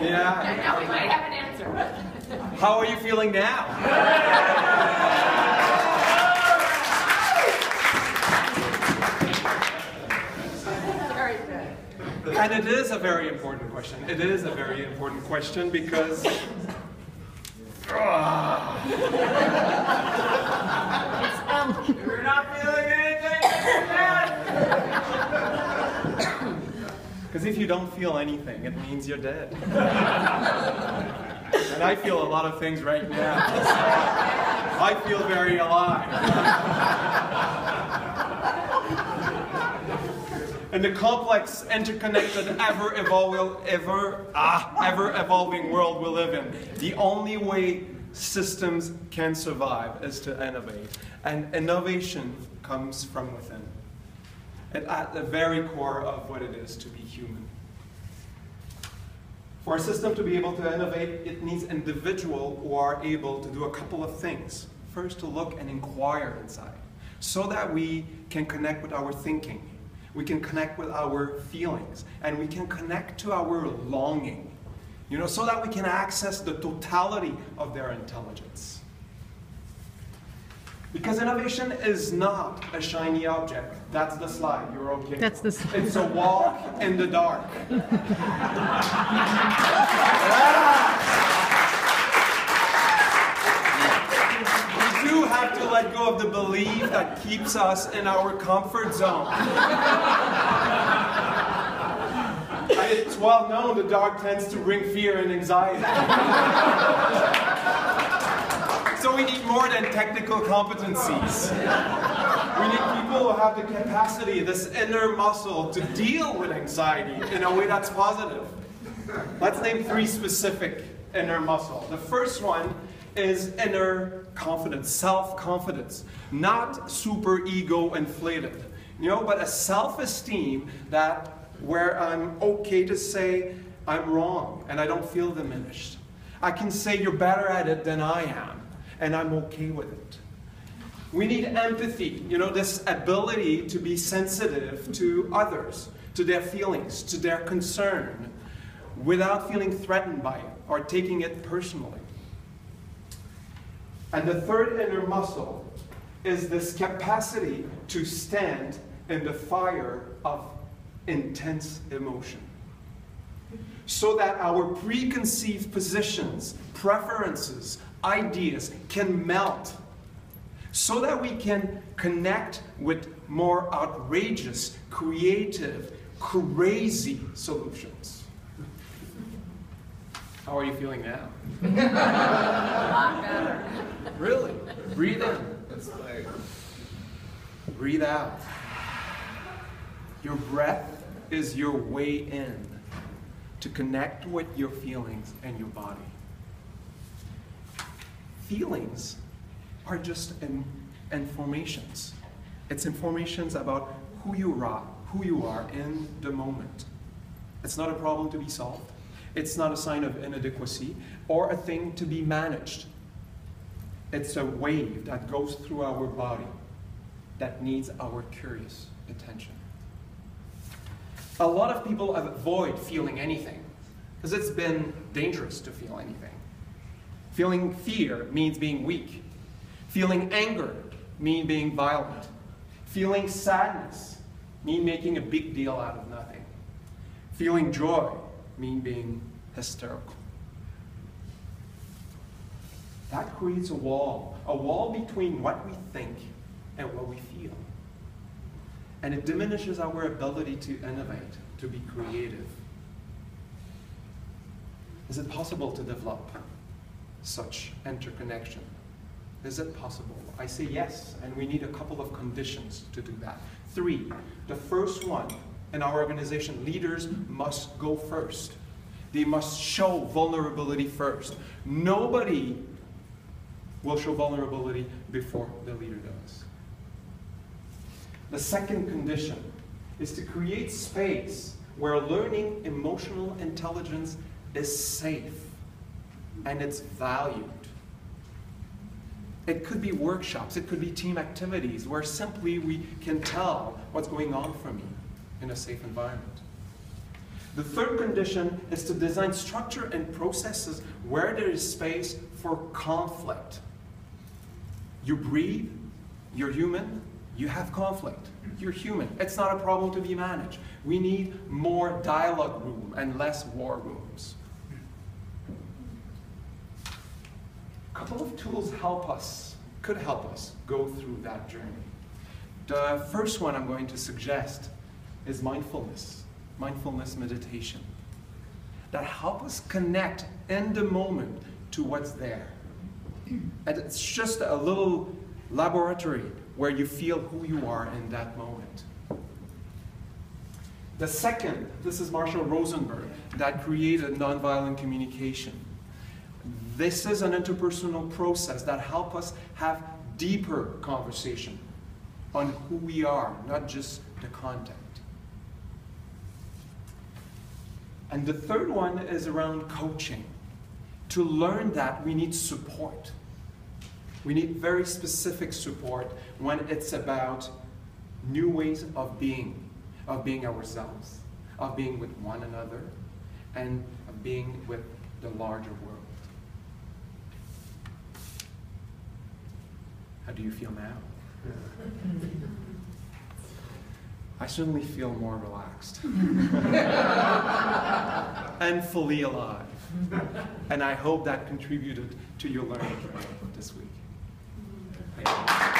Yeah. And now we might have an answer. How are you feeling now? Very good. And it is a very important question. It is a very important question because you're not feeling anything. Because if you don't feel anything, it means you're dead. And I feel a lot of things right now. I feel very alive. In the complex, interconnected, ever-evolving world we live in, the only way systems can survive is to innovate. And innovation comes from within. And at the very core of what it is to be human. For a system to be able to innovate, it needs individuals who are able to do a couple of things. First, to look and inquire inside, so that we can connect with our thinking, we can connect with our feelings, and we can connect to our longing, so that we can access the totality of their intelligence. Because innovation is not a shiny object. That's the slide. You're okay. That's the slide. It's a walk in the dark. You do have to let go of the belief that keeps us in our comfort zone. It's well known the dark tends to bring fear and anxiety. So we need more than technical competencies. We need people who have the capacity, this inner muscle, to deal with anxiety in a way that's positive. Let's name 3 specific inner muscles. The first one is inner confidence, self-confidence, not super ego inflated, but a self-esteem where I'm okay to say I'm wrong and I don't feel diminished. I can say you're better at it than I am. And I'm okay with it. We need empathy, this ability to be sensitive to others, to their feelings, to their concern, without feeling threatened by it or taking it personally. And the third inner muscle is this capacity to stand in the fire of intense emotion, so that our preconceived positions, preferences, ideas can melt, so that we can connect with more outrageous, creative, crazy solutions. How are you feeling now? A lot better. Really? Breathe in. Breathe out. Your breath is your way in to connect with your feelings and your body. Feelings are just informations. It's informations about who you are in the moment. It's not a problem to be solved. It's not a sign of inadequacy or a thing to be managed. It's a wave that goes through our body that needs our curious attention. A lot of people avoid feeling anything because it's been dangerous to feel anything. Feeling fear means being weak. Feeling anger means being violent. Feeling sadness means making a big deal out of nothing. Feeling joy means being hysterical. That creates a wall between what we think and what we feel. And it diminishes our ability to innovate, to be creative. Is it possible to develop such interconnection? Is it possible? I say yes, and we need a couple of conditions to do that. 3, the first one, in our organization, leaders must go first. They must show vulnerability first. Nobody will show vulnerability before the leader does. The second condition is to create space where learning emotional intelligence is safe and it's valued. It could be workshops, it could be team activities where simply we can tell what's going on for me in a safe environment. The third condition is to design structure and processes where there is space for conflict. You breathe, you're human, you have conflict. You're human. It's not a problem to be managed. We need more dialogue room and less war rooms. A couple of tools could help us go through that journey. The first one I'm going to suggest is mindfulness meditation, that help us connect in the moment to what's there. And it's just a little laboratory where you feel who you are in that moment. The second, this is Marshall Rosenberg, that created nonviolent communication. This is an interpersonal process that helps us have deeper conversation on who we are, not just the content. And the third one is around coaching. To learn that, we need support. We need very specific support when it's about new ways of being ourselves, of being with one another, and of being with the larger world. How do you feel now? I certainly feel more relaxed and fully alive. And I hope that contributed to your learning this week. Thank you.